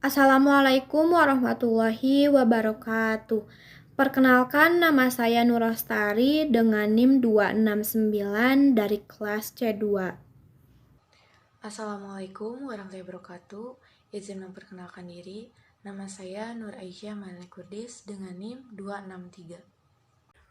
Assalamualaikum warahmatullahi wabarakatuh. Perkenalkan, nama saya Nurastari dengan NIM 269 dari kelas C2. Assalamualaikum warahmatullahi wabarakatuh. Izin memperkenalkan diri. Nama saya Nur Aisyah Malik Kurdis dengan NIM 263.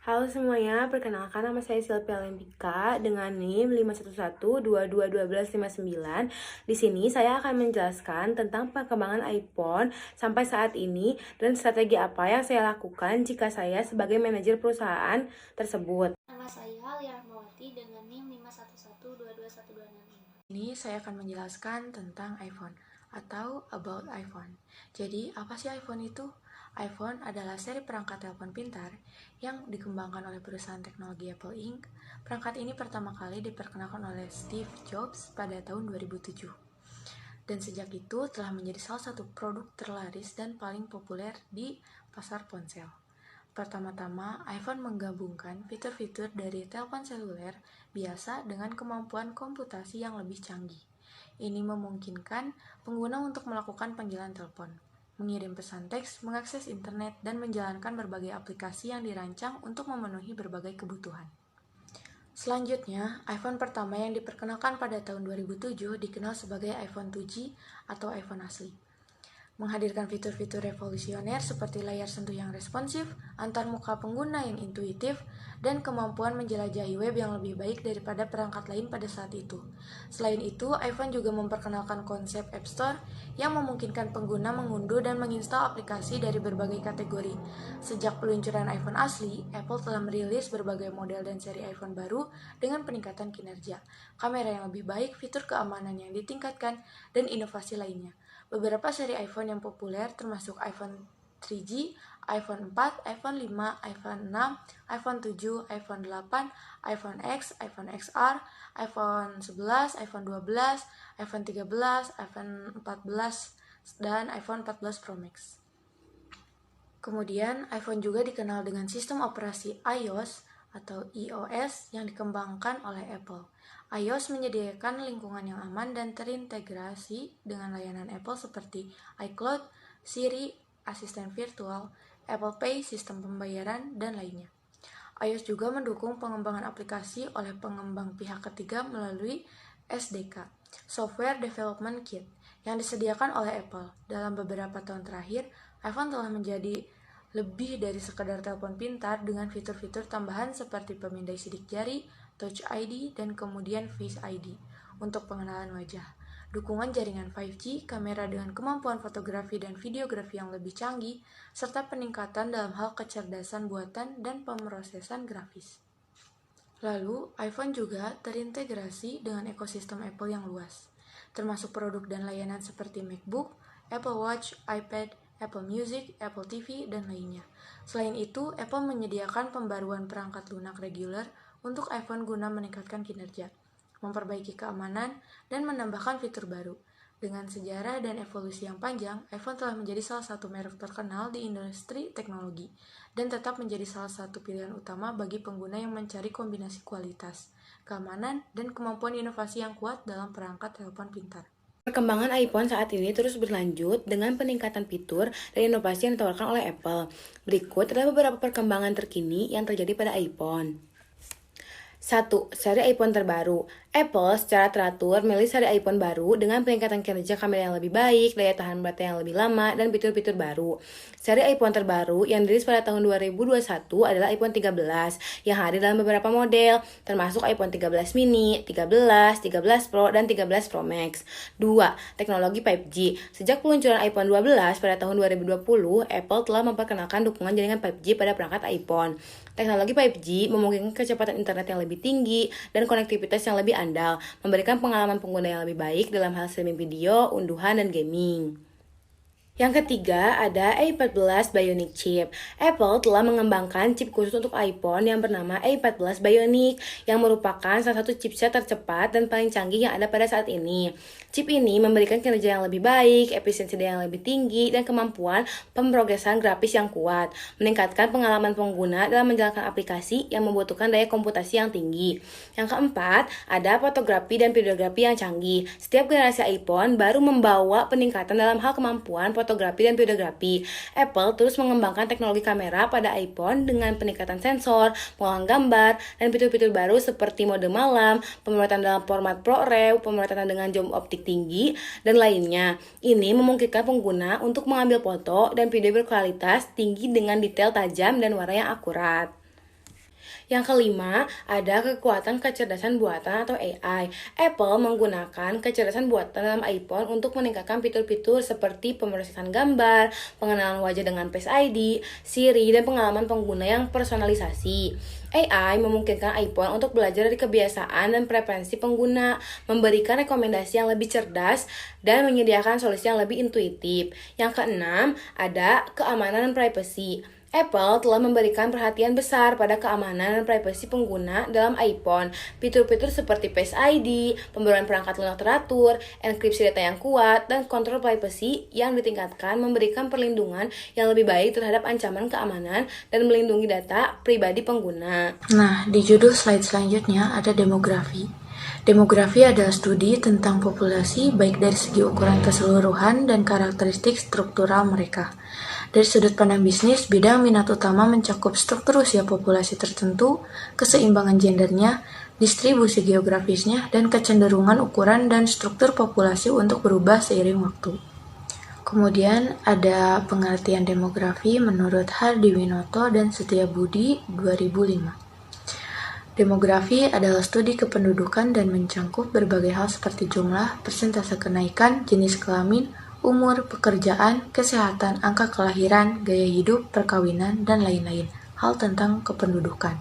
Halo semuanya, perkenalkan nama saya Silvia Lempika dengan NIM 511221259. Di sini saya akan menjelaskan tentang perkembangan iPhone sampai saat ini dan strategi apa yang saya lakukan jika saya sebagai manajer perusahaan tersebut. Nama saya Lia Rahmawati dengan NIM 511222126. Ini saya akan menjelaskan tentang iPhone atau about iPhone. Jadi, apa sih iPhone itu? iPhone adalah seri perangkat telepon pintar yang dikembangkan oleh perusahaan teknologi Apple Inc. Perangkat ini pertama kali diperkenalkan oleh Steve Jobs pada tahun 2007. Dan sejak itu telah menjadi salah satu produk terlaris dan paling populer di pasar ponsel. Pertama-tama, iPhone menggabungkan fitur-fitur dari telepon seluler biasa dengan kemampuan komputasi yang lebih canggih. Ini memungkinkan pengguna untuk melakukan panggilan telepon, mengirim pesan teks, mengakses internet, dan menjalankan berbagai aplikasi yang dirancang untuk memenuhi berbagai kebutuhan. Selanjutnya, iPhone pertama yang diperkenalkan pada tahun 2007 dikenal sebagai iPhone 2G atau iPhone asli. Menghadirkan fitur-fitur revolusioner seperti layar sentuh yang responsif, antarmuka pengguna yang intuitif, dan kemampuan menjelajahi web yang lebih baik daripada perangkat lain pada saat itu. Selain itu, iPhone juga memperkenalkan konsep App Store yang memungkinkan pengguna mengunduh dan menginstal aplikasi dari berbagai kategori. Sejak peluncuran iPhone asli, Apple telah merilis berbagai model dan seri iPhone baru dengan peningkatan kinerja, kamera yang lebih baik, fitur keamanan yang ditingkatkan, dan inovasi lainnya. Beberapa seri iPhone yang populer termasuk iPhone 3G, iPhone 4, iPhone 5, iPhone 6, iPhone 7, iPhone 8, iPhone X, iPhone XR, iPhone 11, iPhone 12, iPhone 13, iPhone 14, dan iPhone 14 Pro Max. Kemudian, iPhone juga dikenal dengan sistem operasi iOS atau iOS yang dikembangkan oleh Apple. iOS menyediakan lingkungan yang aman dan terintegrasi dengan layanan Apple seperti iCloud, Siri, asisten virtual, Apple Pay, sistem pembayaran, dan lainnya. iOS juga mendukung pengembangan aplikasi oleh pengembang pihak ketiga melalui SDK, Software Development Kit, yang disediakan oleh Apple. Dalam beberapa tahun terakhir, iPhone telah menjadi lebih dari sekadar telepon pintar dengan fitur-fitur tambahan seperti pemindai sidik jari, Touch ID, dan kemudian Face ID untuk pengenalan wajah. Dukungan jaringan 5G, kamera dengan kemampuan fotografi dan videografi yang lebih canggih, serta peningkatan dalam hal kecerdasan buatan dan pemrosesan grafis. Lalu, iPhone juga terintegrasi dengan ekosistem Apple yang luas, termasuk produk dan layanan seperti MacBook, Apple Watch, iPad, Apple Music, Apple TV, dan lainnya. Selain itu, Apple menyediakan pembaruan perangkat lunak reguler untuk iPhone guna meningkatkan kinerja, memperbaiki keamanan, dan menambahkan fitur baru. Dengan sejarah dan evolusi yang panjang, iPhone telah menjadi salah satu merek terkenal di industri teknologi dan tetap menjadi salah satu pilihan utama bagi pengguna yang mencari kombinasi kualitas, keamanan, dan kemampuan inovasi yang kuat dalam perangkat telepon pintar. Perkembangan iPhone saat ini terus berlanjut dengan peningkatan fitur dan inovasi yang ditawarkan oleh Apple. Berikut adalah beberapa perkembangan terkini yang terjadi pada iPhone. 1. Seri iPhone terbaru. Apple secara teratur merilis seri iPhone baru dengan peningkatan kinerja kamera yang lebih baik, daya tahan baterai yang lebih lama, dan fitur-fitur baru. Seri iPhone terbaru yang dirilis pada tahun 2021 adalah iPhone 13 yang hadir dalam beberapa model, termasuk iPhone 13 mini, 13, 13 Pro, dan 13 Pro Max. 2. Teknologi 5G. Sejak peluncuran iPhone 12 pada tahun 2020, Apple telah memperkenalkan dukungan jaringan 5G pada perangkat iPhone. Teknologi 5G memungkinkan kecepatan internet yang lebih tinggi dan konektivitas yang lebih andal, memberikan pengalaman pengguna yang lebih baik dalam hal streaming video, unduhan, dan gaming. Yang ketiga, ada A14 Bionic Chip. Apple telah mengembangkan chip khusus untuk iPhone yang bernama A14 Bionic, yang merupakan salah satu chipset tercepat dan paling canggih yang ada pada saat ini. Chip ini memberikan kinerja yang lebih baik, efisiensi daya yang lebih tinggi, dan kemampuan pemrosesan grafis yang kuat, meningkatkan pengalaman pengguna dalam menjalankan aplikasi yang membutuhkan daya komputasi yang tinggi. Yang keempat, ada fotografi dan videografi yang canggih. Setiap generasi iPhone baru membawa peningkatan dalam hal kemampuan fotografi dan videografi. Apple terus mengembangkan teknologi kamera pada iPhone dengan peningkatan sensor, pengolahan gambar, dan fitur-fitur baru seperti mode malam, pemrotetan dalam format ProRAW, pemrotetan dengan zoom optik tinggi, dan lainnya. Ini memungkinkan pengguna untuk mengambil foto dan video berkualitas tinggi dengan detail tajam dan warna yang akurat. Yang kelima, ada kekuatan kecerdasan buatan atau AI. Apple menggunakan kecerdasan buatan dalam iPhone untuk meningkatkan fitur-fitur seperti pemrosesan gambar, pengenalan wajah dengan Face ID, Siri, dan pengalaman pengguna yang personalisasi. AI memungkinkan iPhone untuk belajar dari kebiasaan dan preferensi pengguna, memberikan rekomendasi yang lebih cerdas, dan menyediakan solusi yang lebih intuitif. Yang keenam, ada keamanan dan privacy. Apple telah memberikan perhatian besar pada keamanan dan privasi pengguna dalam iPhone. Fitur-fitur seperti Face ID, pembaruan perangkat lunak teratur, enkripsi data yang kuat, dan kontrol privasi yang ditingkatkan memberikan perlindungan yang lebih baik terhadap ancaman keamanan dan melindungi data pribadi pengguna. Nah, di judul slide selanjutnya ada demografi. Demografi adalah studi tentang populasi baik dari segi ukuran keseluruhan dan karakteristik struktural mereka. Dari sudut pandang bisnis, bidang minat utama mencakup struktur usia populasi tertentu, keseimbangan gendernya, distribusi geografisnya, dan kecenderungan ukuran dan struktur populasi untuk berubah seiring waktu. Kemudian ada pengertian demografi menurut Hardiwinoto dan Setiabudi 2005. Demografi adalah studi kependudukan dan mencakup berbagai hal seperti jumlah, persentase kenaikan, jenis kelamin, umur, pekerjaan, kesehatan, angka kelahiran, gaya hidup, perkawinan, dan lain-lain. Hal tentang kependudukan.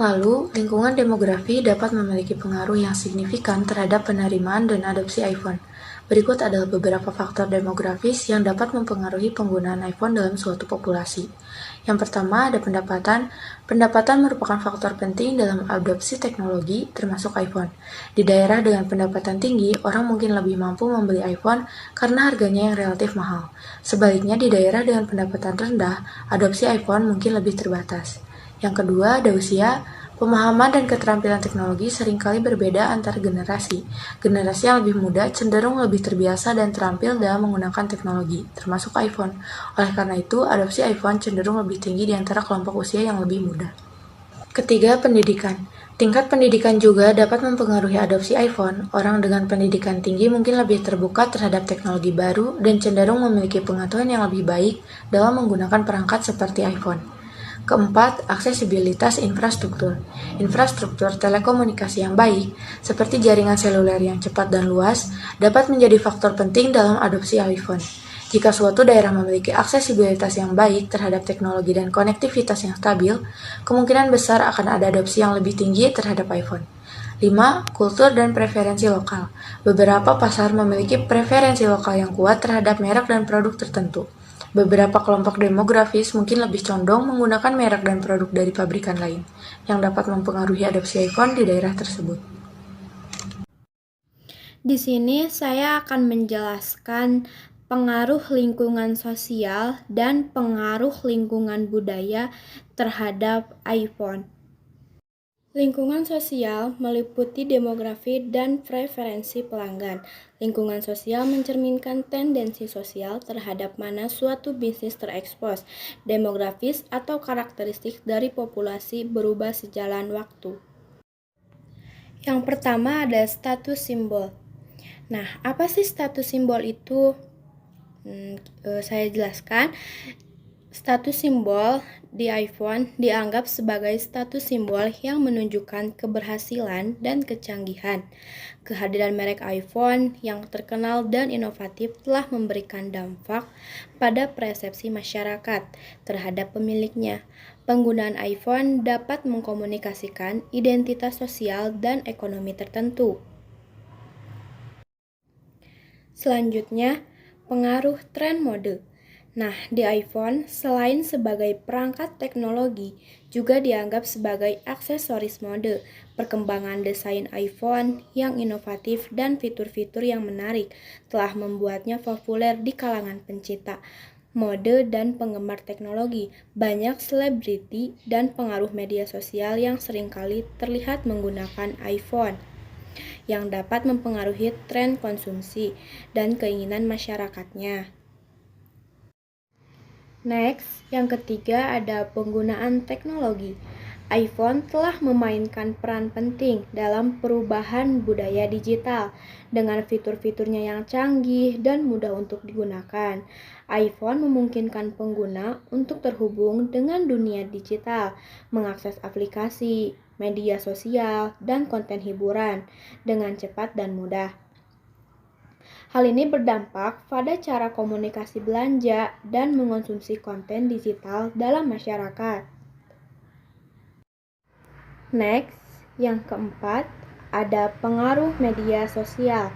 Lalu, lingkungan demografi dapat memiliki pengaruh yang signifikan terhadap penerimaan dan adopsi iPhone. Berikut adalah beberapa faktor demografis yang dapat mempengaruhi penggunaan iPhone dalam suatu populasi. Yang pertama ada pendapatan. Pendapatan merupakan faktor penting dalam adopsi teknologi, termasuk iPhone. Di daerah dengan pendapatan tinggi, orang mungkin lebih mampu membeli iPhone karena harganya yang relatif mahal. Sebaliknya, di daerah dengan pendapatan rendah, adopsi iPhone mungkin lebih terbatas. Yang kedua ada usia. Pemahaman dan keterampilan teknologi seringkali berbeda antar generasi. Generasi yang lebih muda cenderung lebih terbiasa dan terampil dalam menggunakan teknologi, termasuk iPhone. Oleh karena itu, adopsi iPhone cenderung lebih tinggi di antara kelompok usia yang lebih muda. Ketiga, pendidikan. Tingkat pendidikan juga dapat mempengaruhi adopsi iPhone. Orang dengan pendidikan tinggi mungkin lebih terbuka terhadap teknologi baru dan cenderung memiliki pengetahuan yang lebih baik dalam menggunakan perangkat seperti iPhone. Keempat, aksesibilitas infrastruktur. Infrastruktur telekomunikasi yang baik, seperti jaringan seluler yang cepat dan luas, dapat menjadi faktor penting dalam adopsi iPhone. Jika suatu daerah memiliki aksesibilitas yang baik terhadap teknologi dan konektivitas yang stabil, kemungkinan besar akan ada adopsi yang lebih tinggi terhadap iPhone. 5. Kultur dan preferensi lokal. Beberapa pasar memiliki preferensi lokal yang kuat terhadap merek dan produk tertentu. Beberapa kelompok demografis mungkin lebih condong menggunakan merek dan produk dari pabrikan lain, yang dapat mempengaruhi adopsi iPhone di daerah tersebut. Di sini saya akan menjelaskan pengaruh lingkungan sosial dan pengaruh lingkungan budaya terhadap iPhone. Lingkungan sosial meliputi demografi dan preferensi pelanggan. Lingkungan sosial mencerminkan tendensi sosial terhadap mana suatu bisnis terekspos. Demografis atau karakteristik dari populasi berubah sejalan waktu. Yang pertama ada status simbol. Nah, apa sih status simbol itu? Saya jelaskan. Status simbol di iPhone dianggap sebagai status simbol yang menunjukkan keberhasilan dan kecanggihan. Kehadiran merek iPhone yang terkenal dan inovatif telah memberikan dampak pada persepsi masyarakat terhadap pemiliknya. Penggunaan iPhone dapat mengkomunikasikan identitas sosial dan ekonomi tertentu. Selanjutnya, pengaruh tren mode. Nah, di iPhone, selain sebagai perangkat teknologi, juga dianggap sebagai aksesoris mode. Perkembangan desain iPhone yang inovatif dan fitur-fitur yang menarik telah membuatnya populer di kalangan pencinta mode dan penggemar teknologi. Banyak selebriti dan pengaruh media sosial yang seringkali terlihat menggunakan iPhone, yang dapat mempengaruhi tren konsumsi dan keinginan masyarakatnya. Next, yang ketiga ada penggunaan teknologi. iPhone telah memainkan peran penting dalam perubahan budaya digital dengan fitur-fiturnya yang canggih dan mudah untuk digunakan. iPhone memungkinkan pengguna untuk terhubung dengan dunia digital, mengakses aplikasi, media sosial, dan konten hiburan dengan cepat dan mudah. Hal ini berdampak pada cara komunikasi belanja dan mengonsumsi konten digital dalam masyarakat. Next, yang keempat, ada pengaruh media sosial.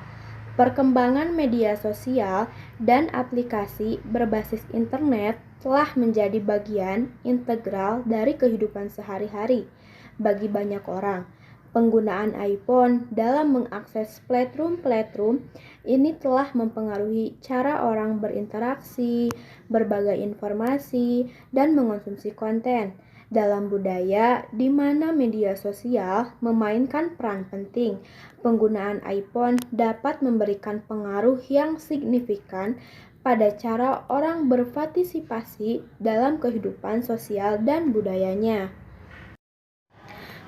Perkembangan media sosial dan aplikasi berbasis internet telah menjadi bagian integral dari kehidupan sehari-hari bagi banyak orang. Penggunaan iPhone dalam mengakses platform ini telah mempengaruhi cara orang berinteraksi, berbagai informasi, dan mengonsumsi konten dalam budaya di mana media sosial memainkan peran penting. Penggunaan iPhone dapat memberikan pengaruh yang signifikan pada cara orang berpartisipasi dalam kehidupan sosial dan budayanya.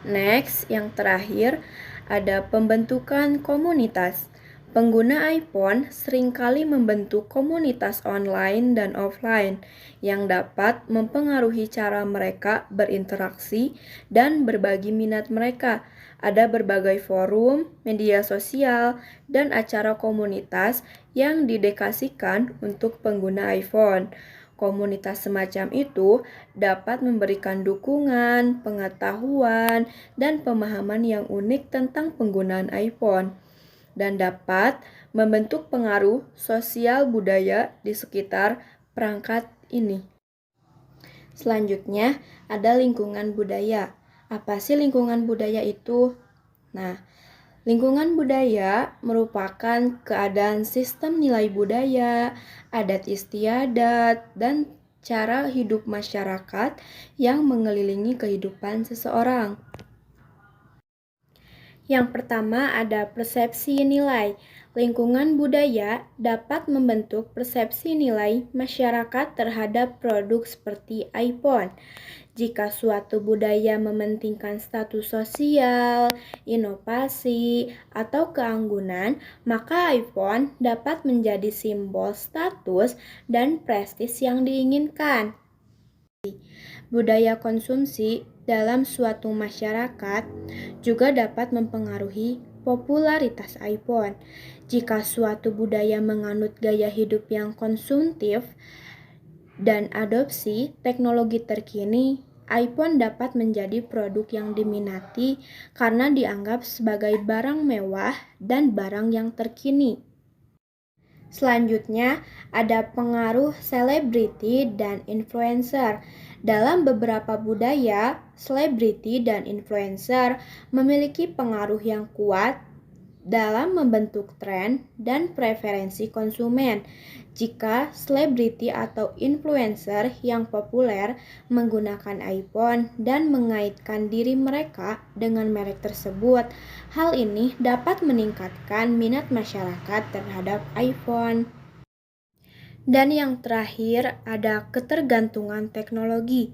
Next, yang terakhir, ada pembentukan komunitas. Pengguna iPhone seringkali membentuk komunitas online dan offline yang dapat mempengaruhi cara mereka berinteraksi dan berbagi minat mereka. Ada berbagai forum, media sosial, dan acara komunitas yang didedikasikan untuk pengguna iPhone. Komunitas semacam itu dapat memberikan dukungan, pengetahuan, dan pemahaman yang unik tentang penggunaan iPhone, dan dapat membentuk pengaruh sosial budaya di sekitar perangkat ini. Selanjutnya, ada lingkungan budaya. Apa sih lingkungan budaya itu? Nah, lingkungan budaya merupakan keadaan sistem nilai budaya, adat istiadat, dan cara hidup masyarakat yang mengelilingi kehidupan seseorang. Yang pertama ada persepsi nilai. Lingkungan budaya dapat membentuk persepsi nilai masyarakat terhadap produk seperti iPhone. Jika suatu budaya mementingkan status sosial, inovasi, atau keanggunan, maka iPhone dapat menjadi simbol status dan prestis yang diinginkan. Budaya konsumsi dalam suatu masyarakat juga dapat mempengaruhi popularitas iPhone. Jika suatu budaya menganut gaya hidup yang konsumtif dan adopsi teknologi terkini, iPhone dapat menjadi produk yang diminati karena dianggap sebagai barang mewah dan barang yang terkini. Selanjutnya, ada pengaruh selebriti dan influencer. Dalam beberapa budaya, selebriti dan influencer memiliki pengaruh yang kuat dalam membentuk tren dan preferensi konsumen. Jika selebriti atau influencer yang populer menggunakan iPhone dan mengaitkan diri mereka dengan merek tersebut, hal ini dapat meningkatkan minat masyarakat terhadap iPhone. Dan yang terakhir ada ketergantungan teknologi.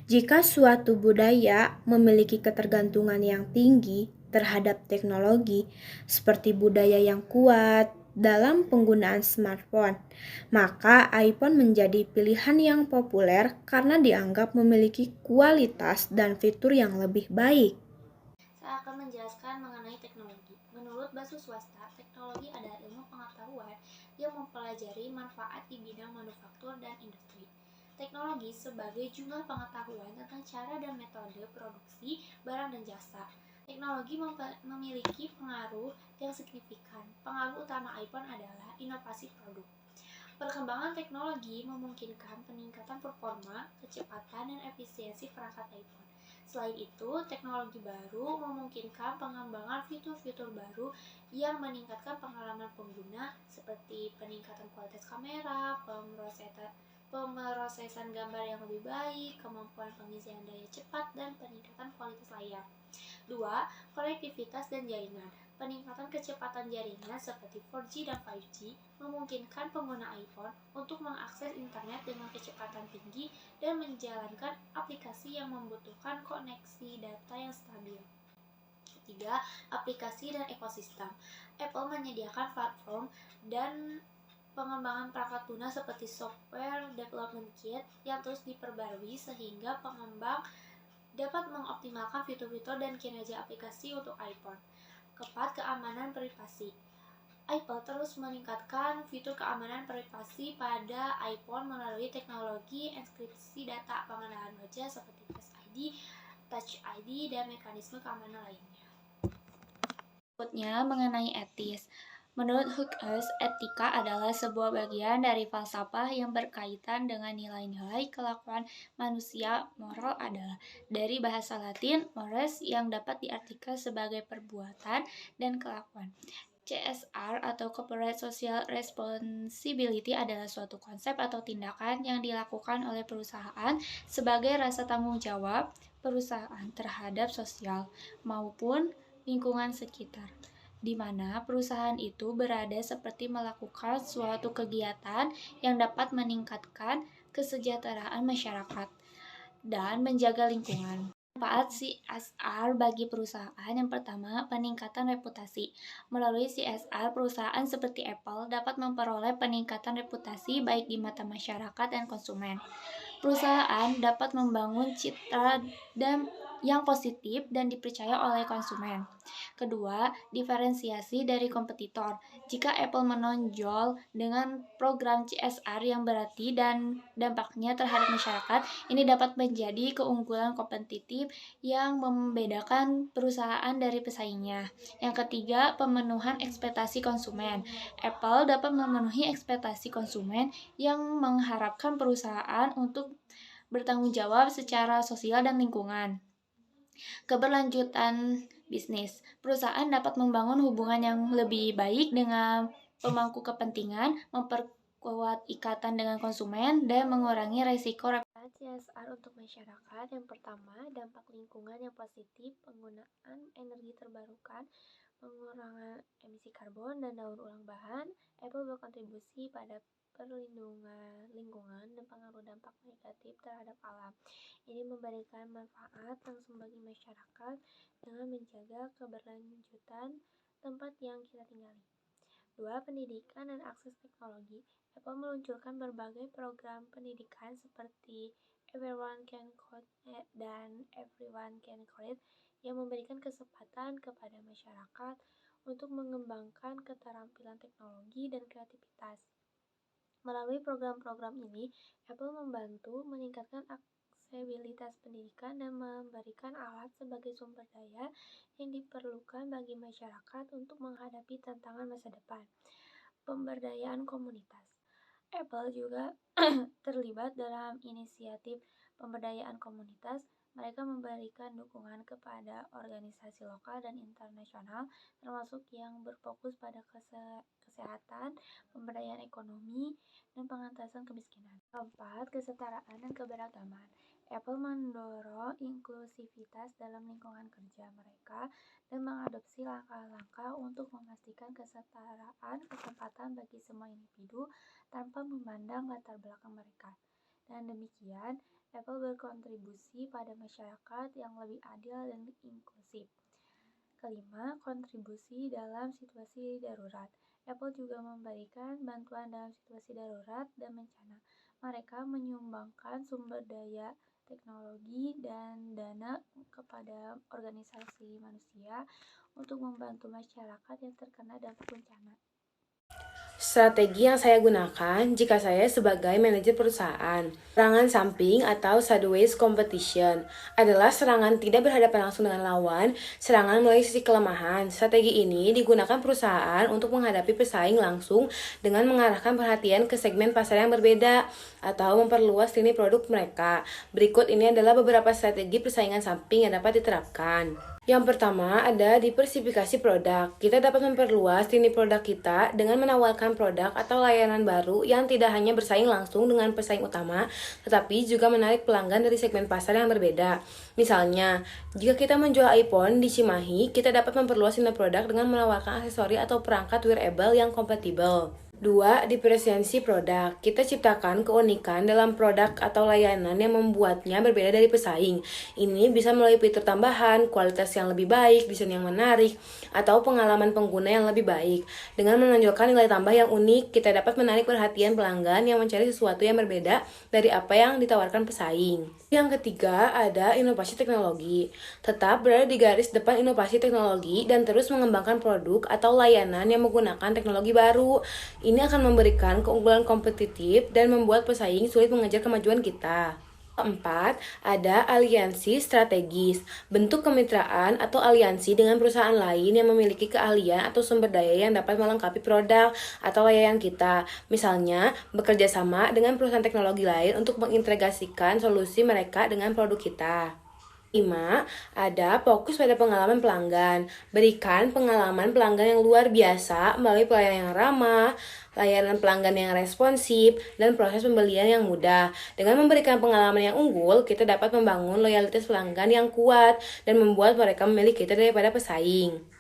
Jika suatu budaya memiliki ketergantungan yang tinggi terhadap teknologi, seperti budaya yang kuat dalam penggunaan smartphone, maka iPhone menjadi pilihan yang populer karena dianggap memiliki kualitas dan fitur yang lebih baik. Saya akan menjelaskan mengenai teknologi. Menurut Basu Swasta, teknologi adalah ilmu pengetahuan yang mempelajari manfaat di bidang manufaktur dan industri. Teknologi sebagai jumlah pengetahuan tentang cara dan metode produksi barang dan jasa. Teknologi memiliki pengaruh yang signifikan. Pengaruh utama iPhone adalah inovasi produk. Perkembangan teknologi memungkinkan peningkatan performa, kecepatan, dan efisiensi perangkat iPhone. Selain itu, teknologi baru memungkinkan pengembangan fitur-fitur baru yang meningkatkan pengalaman pengguna seperti peningkatan kualitas kamera, pemrosesan gambar yang lebih baik, kemampuan pengisian daya cepat, dan peningkatan kualitas layar. 2. Konektivitas dan jaringan. Peningkatan kecepatan jaringan seperti 4G dan 5G memungkinkan pengguna iPhone untuk mengakses internet dengan kecepatan tinggi dan menjalankan aplikasi yang membutuhkan koneksi data yang stabil. Ketiga, aplikasi dan ekosistem. Apple menyediakan platform dan pengembangan perangkat lunak seperti Software Development Kit yang terus diperbarui sehingga pengembang dapat mengoptimalkan fitur-fitur dan kinerja aplikasi untuk iPhone. Keempat, keamanan privasi. Apple terus meningkatkan fitur keamanan privasi pada iPhone melalui teknologi enkripsi data, pengenalan wajah seperti Face ID, Touch ID, dan mekanisme keamanan lainnya. Berikutnya mengenai etis. Menurut Hughes, etika adalah sebuah bagian dari falsafah yang berkaitan dengan nilai-nilai kelakuan manusia. Moral adalah dari bahasa Latin mores yang dapat diartikan sebagai perbuatan dan kelakuan. CSR atau Corporate Social Responsibility adalah suatu konsep atau tindakan yang dilakukan oleh perusahaan sebagai rasa tanggung jawab perusahaan terhadap sosial maupun lingkungan sekitar, di mana perusahaan itu berada seperti melakukan suatu kegiatan yang dapat meningkatkan kesejahteraan masyarakat dan menjaga lingkungan. Manfaat CSR bagi perusahaan. Yang pertama, peningkatan reputasi. Melalui CSR, perusahaan seperti Apple dapat memperoleh peningkatan reputasi baik di mata masyarakat dan konsumen. Perusahaan dapat membangun citra yang positif dan dipercaya oleh konsumen. Kedua, diferensiasi dari kompetitor. Jika Apple menonjol dengan program CSR yang berarti dan dampaknya terhadap masyarakat, ini dapat menjadi keunggulan kompetitif yang membedakan perusahaan dari pesaingnya. Yang ketiga, pemenuhan ekspektasi konsumen. Apple dapat memenuhi ekspektasi konsumen yang mengharapkan perusahaan untuk bertanggung jawab secara sosial dan lingkungan. Keberlanjutan bisnis. Perusahaan dapat membangun hubungan yang lebih baik dengan pemangku kepentingan, memperkuat ikatan dengan konsumen, dan mengurangi resiko CSR untuk masyarakat. Yang pertama, dampak lingkungan yang positif, penggunaan energi terbarukan, pengurangan emisi karbon dan daur ulang bahan. Apple berkontribusi pada perlindungan lingkungan dan pengaruh dampak negatif terhadap alam. Ini memberikan manfaat langsung bagi masyarakat dengan menjaga keberlanjutan tempat yang kita tinggali. 2. Pendidikan dan akses teknologi. Apple meluncurkan berbagai program pendidikan seperti Everyone Can Code dan Everyone Can Create yang memberikan kesempatan kepada masyarakat untuk mengembangkan keterampilan teknologi dan kreativitas. Melalui program-program ini, Apple membantu meningkatkan aksesibilitas pendidikan dan memberikan alat sebagai sumber daya yang diperlukan bagi masyarakat untuk menghadapi tantangan masa depan. Pemberdayaan komunitas. Apple juga terlibat dalam inisiatif pemberdayaan komunitas. Mereka memberikan dukungan kepada organisasi lokal dan internasional, termasuk yang berfokus pada kesehatan, pemberdayaan ekonomi, dan pengentasan kemiskinan. 4. Kesetaraan dan keberagaman. Apple mendorong inklusivitas dalam lingkungan kerja mereka dan mengadopsi langkah-langkah untuk memastikan kesetaraan kesempatan bagi semua individu tanpa memandang latar belakang mereka. Dan demikian, Apple berkontribusi pada masyarakat yang lebih adil dan inklusif. Kelima, kontribusi dalam situasi darurat. Apple juga memberikan bantuan dalam situasi darurat dan bencana. Mereka menyumbangkan sumber daya, teknologi, dan dana kepada organisasi manusia untuk membantu masyarakat yang terkena dampak bencana. Strategi yang saya gunakan jika saya sebagai manajer perusahaan. Serangan samping atau sideways competition adalah serangan tidak berhadapan langsung dengan lawan, serangan melalui sisi kelemahan. Strategi ini digunakan perusahaan untuk menghadapi pesaing langsung dengan mengarahkan perhatian ke segmen pasar yang berbeda atau memperluas lini produk mereka. Berikut ini adalah beberapa strategi persaingan samping yang dapat diterapkan. Yang pertama ada diversifikasi produk. Kita dapat memperluas lini produk kita dengan menawarkan produk atau layanan baru yang tidak hanya bersaing langsung dengan pesaing utama, tetapi juga menarik pelanggan dari segmen pasar yang berbeda. Misalnya, jika kita menjual iPhone di Cimahi, kita dapat memperluas lini produk dengan menawarkan aksesori atau perangkat wearable yang kompatibel. 2. Diferensiasi produk. Kita ciptakan keunikan dalam produk atau layanan yang membuatnya berbeda dari pesaing. Ini bisa melalui fitur tambahan, kualitas yang lebih baik, desain yang menarik, atau pengalaman pengguna yang lebih baik. Dengan menonjolkan nilai tambah yang unik, kita dapat menarik perhatian pelanggan yang mencari sesuatu yang berbeda dari apa yang ditawarkan pesaing. Yang ketiga, ada inovasi teknologi. Tetap berada di garis depan inovasi teknologi dan terus mengembangkan produk atau layanan yang menggunakan teknologi baru. Ini akan memberikan keunggulan kompetitif dan membuat pesaing sulit mengejar kemajuan kita. Keempat, ada aliansi strategis. Bentuk kemitraan atau aliansi dengan perusahaan lain yang memiliki keahlian atau sumber daya yang dapat melengkapi produk atau layanan kita. Misalnya, bekerja sama dengan perusahaan teknologi lain untuk mengintegrasikan solusi mereka dengan produk kita. 5. Ada fokus pada pengalaman pelanggan. Berikan pengalaman pelanggan yang luar biasa melalui pelayanan yang ramah, layanan pelanggan yang responsif, dan proses pembelian yang mudah. Dengan memberikan pengalaman yang unggul, kita dapat membangun loyalitas pelanggan yang kuat dan membuat mereka memilih kita daripada pesaing.